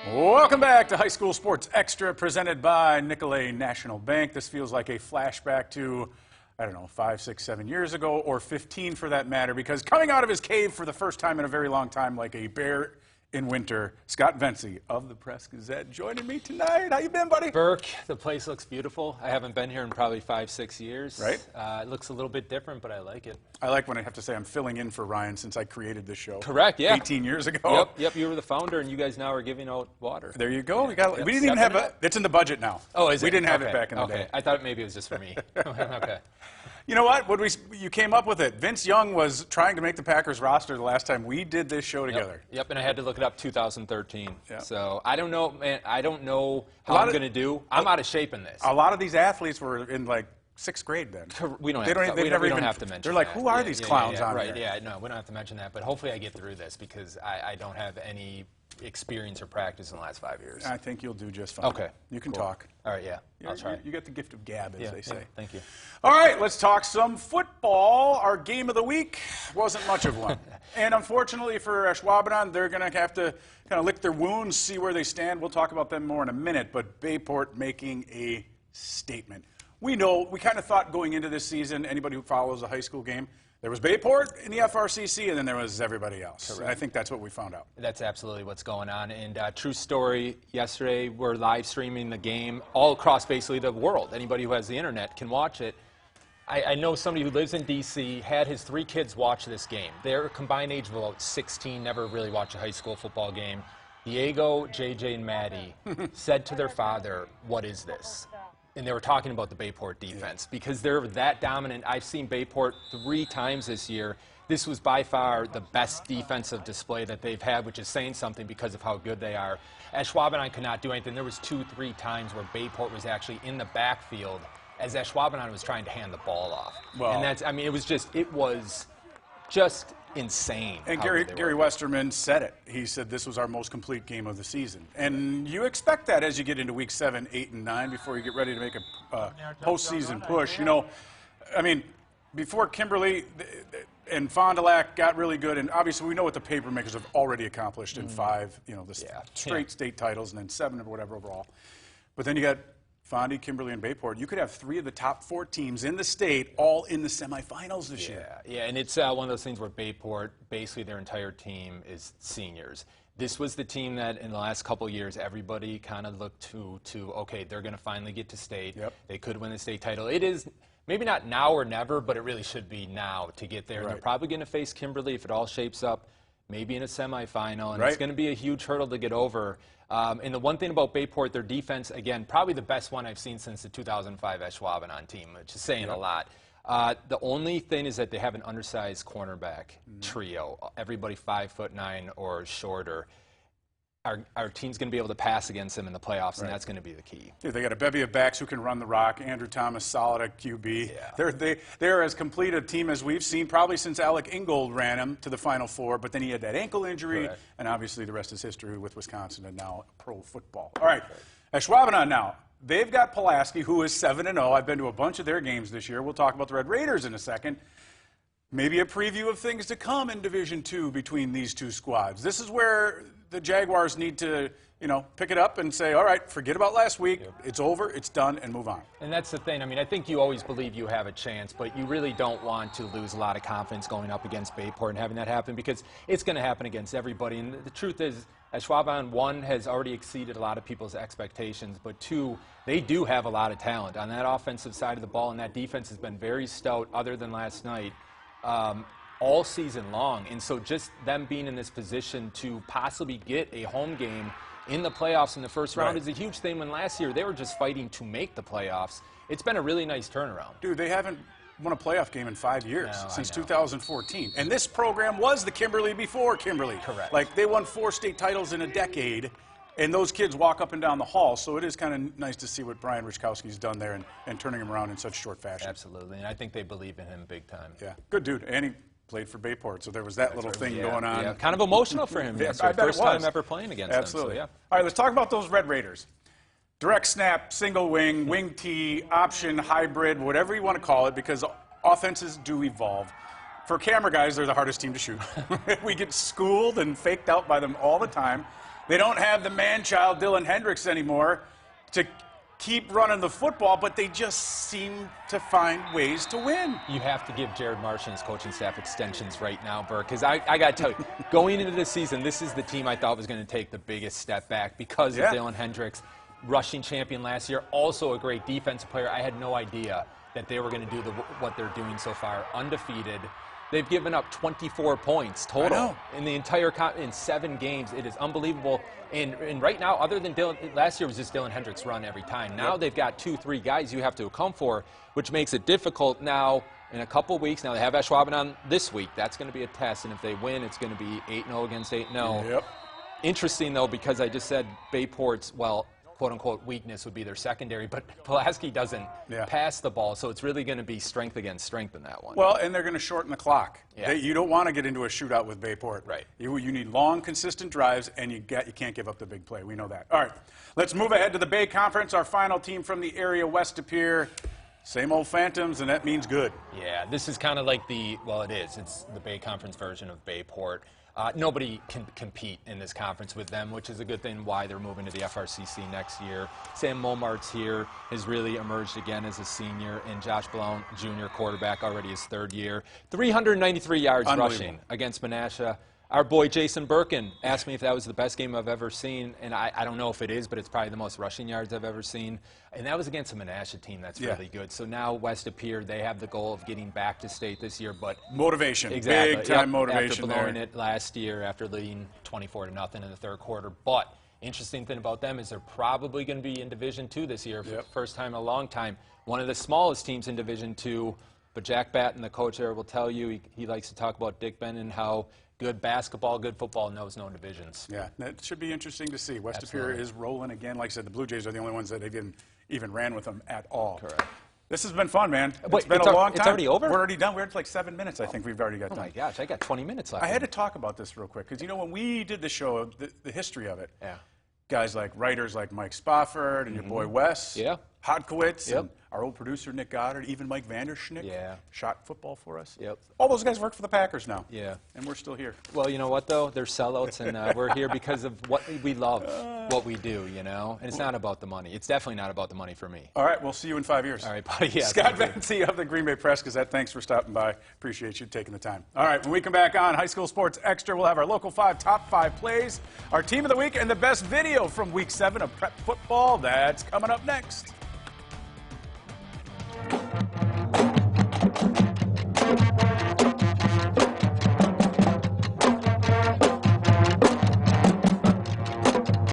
Welcome back to High School Sports Extra, presented by Nicolet National Bank. This feels like a flashback to, I don't know, 5, 6, 7 years ago, or 15 for that matter, because coming out of his cave for the first time in a very long time, like a bear in winter, Scott Venci of the Press Gazette joining me tonight. How you been, buddy? Burke, the place looks beautiful. I haven't been here in probably 5, 6 years. Right. It looks a little bit different, but I like it. I like when I have to say I'm filling in for Ryan since I created this show. Correct, yeah. 18 years ago. Yep, you were the founder, and you guys now are giving out water. There you go. Yeah. We didn't even have it. It's in the budget now. Oh, is it? We didn't have it back in the day. I thought maybe it was just for me. Okay. You know what? You came up with it. Vince Young was trying to make the Packers roster the last time we did this show together. Yep, and I had to look it up 2013. Yep. So I don't know, man. I don't know how I'm going to do. I'm out of shape in this. A lot of these athletes were in like 6th grade then. We don't have to mention They're like, that. who are these clowns on right, here? Yeah, no, we don't have to mention that. But hopefully I get through this because I don't have any experience or practice in the last 5 years. I think you'll do just fine. Okay. You can cool. talk. All right, yeah. I'll try. You got the gift of gab, as they say. Yeah, thank you. All right, let's talk some football. Our game of the week wasn't much of one. And unfortunately for Schwabenheim, they're going to have to kind of lick their wounds, see where they stand. We'll talk about them more in a minute. But Bayport making a statement. We know, we kind of thought going into this season, anybody who follows a high school game, there was Bayport in the FRCC, and then there was everybody else. Correct. And I think that's what we found out. That's absolutely what's going on. And true story, yesterday we're live streaming the game all across basically the world. Anybody who has the internet can watch it. I know somebody who lives in D.C., had his 3 kids watch this game. They're a combined age of about 16, never really watched a high school football game. Diego, JJ, and Maddie said to their father, "What is this?" And they were talking about the Bayport defense because they're that dominant. I've seen Bayport 3 times this year. This was by far the best defensive display that they've had, which is saying something because of how good they are. Schwabenheim could not do anything. There was 2, 3 times where Bayport was actually in the backfield as Schwabenheim was trying to hand the ball off. Well, and that's, I mean, it was just insane. And Gary Westerman said it. He said this was our most complete game of the season. And you expect that as you get into week 7, 8, and 9 before you get ready to make a postseason push. You know, I mean, before Kimberly and Fond du Lac got really good, and obviously we know what the Papermakers have already accomplished in 5, you know, straight state titles, and then 7 or whatever overall. But then you got Fondy, Kimberly, and Bayport. You could have 3 of the top 4 teams in the state all in the semifinals this year. Yeah, and it's one of those things where Bayport, basically their entire team is seniors. This was the team that in the last couple of years everybody kind of looked to okay, they're going to finally get to state. Yep. They could win the state title. It is maybe not now or never, but it really should be now to get there. Right. And they're probably going to face Kimberly if it all shapes up, maybe in a semifinal, and it's going to be a huge hurdle to get over. And the one thing about Bayport, their defense, again, probably the best one I've seen since the 2005 Schwabenheim team, which is saying a lot. The only thing is that they have an undersized cornerback trio, everybody 5'9" or shorter. Our team's going to be able to pass against them in the playoffs, and that's going to be the key. Yeah, they got a bevy of backs who can run the rock. Andrew Thomas, solid at QB. Yeah. They're as complete a team as we've seen, probably since Alec Ingold ran him to the Final Four, but then he had that ankle injury, and obviously the rest is history with Wisconsin and now pro football. All right, at Schwabenheim now. They've got Pulaski, who is 7-0. I've been to a bunch of their games this year. We'll talk about the Red Raiders in a second. Maybe a preview of things to come in Division II between these 2 squads. This is where the Jaguars need to, you know, pick it up and say, all right, forget about last week. Yep. It's over, it's done, and move on. And that's the thing. I mean, I think you always believe you have a chance, but you really don't want to lose a lot of confidence going up against Bayport and having that happen because it's going to happen against everybody. And the truth is, as Schwabenheim, 1, has already exceeded a lot of people's expectations, but 2, they do have a lot of talent on that offensive side of the ball, and that defense has been very stout other than last night. All season long, and so just them being in this position to possibly get a home game in the playoffs in the first round is a huge thing when last year they were just fighting to make the playoffs. It's been a really nice turnaround. Dude, they haven't won a playoff game in 5 years, since 2014. And this program was the Kimberly before Kimberly. Correct. Like, they won 4 state titles in a decade, and those kids walk up and down the hall, so it is kind of nice to see what Brian Richkowski's done there and turning him around in such short fashion. Absolutely, and I think they believe in him big time. Yeah, good dude. And he played for Bayport, so there was that little thing going on. Yeah, kind of emotional for him. Yeah, first time ever playing against Absolutely. them. So, All right, let's talk about those Red Raiders. Direct snap, single wing, wing tee, option, hybrid, whatever you want to call it, because offenses do evolve. For camera guys, they're the hardest team to shoot. We get schooled and faked out by them all the time. They don't have the man-child Dylan Hendricks anymore to keep running the football, but they just seem to find ways to win. You have to give Jared Marsh and his coaching staff extensions right now, Burke, because I got to tell you, going into this season, this is the team I thought was going to take the biggest step back because of Dylan Hendricks, rushing champion last year, also a great defensive player. I had no idea that they were going to do what they're doing so far, undefeated. They've given up 24 points total in the entire in 7 games. It is unbelievable. And right now, other than Dylan, last year was just Dylan Hendricks' run every time. Now they've got 2-3 guys you have to account for, which makes it difficult now in a couple weeks. Now they have Schwaben on this week. That's going to be a test. And if they win, it's going to be 8-0 against 8-0. Yep. Interesting, though, because I just said Bayport's, well, quote-unquote weakness would be their secondary, but Pulaski doesn't pass the ball, so it's really going to be strength against strength in that one. Well, and they're going to shorten the clock. You don't want to get into a shootout with Bayport. Right. You need long, consistent drives, and you can't give up the big play. We know that. All right, let's move ahead to the Bay Conference. Our final team from the area, West De Pere. Same old Phantoms, and that means good. Yeah, this is kind of like it's the Bay Conference version of Bayport. Nobody can compete in this conference with them, which is a good thing why they're moving to the FRCC next year. Sam Momart's here, has really emerged again as a senior, and Josh Blount, junior quarterback, already his 3rd year. 393 yards rushing against Menasha. Our boy Jason Birkin asked me if that was the best game I've ever seen, and I don't know if it is, but it's probably the most rushing yards I've ever seen. And that was against a Menasha team that's really good. So now West De Pere, they have the goal of getting back to state this year, but motivation, exactly, big-time motivation after blowing it last year, after leading 24-0 in the 3rd quarter. But interesting thing about them is they're probably going to be in Division II this year for the first time in a long time. One of the smallest teams in Division II, but Jack Batten, the coach there, will tell you he likes to talk about Dick Ben and how good basketball, good football knows no divisions. Yeah, that should be interesting to see. West De Pere is rolling again. Like I said, the Blue Jays are the only ones that they've even ran with them at all. Correct. This has been fun, man. Wait, it's been a long time. It's already over? We're already done. We're at like 7 minutes, I think we've already got done. Oh, my gosh. I got 20 minutes left. I had to talk about this real quick because, when we did the show, the history of it, guys like writers like Mike Spofford and your boy Wes, Hodkowitz, and our old producer Nick Goddard, even Mike Vanderschnick shot football for us. All those guys work for the Packers now. And we're still here. Well, you know what, though? They're sellouts, and we're here because of what we love, what we do, And it's not about the money. It's definitely not about the money for me. All right, we'll see you in 5 years. All right, buddy. Scott Venci of the Green Bay Press Gazette, thanks for stopping by. Appreciate you taking the time. All right, when we come back on High School Sports Extra, we'll have our Local 5 Top 5 plays, our Team of the Week, and the best video from Week 7 of prep football. That's coming up next.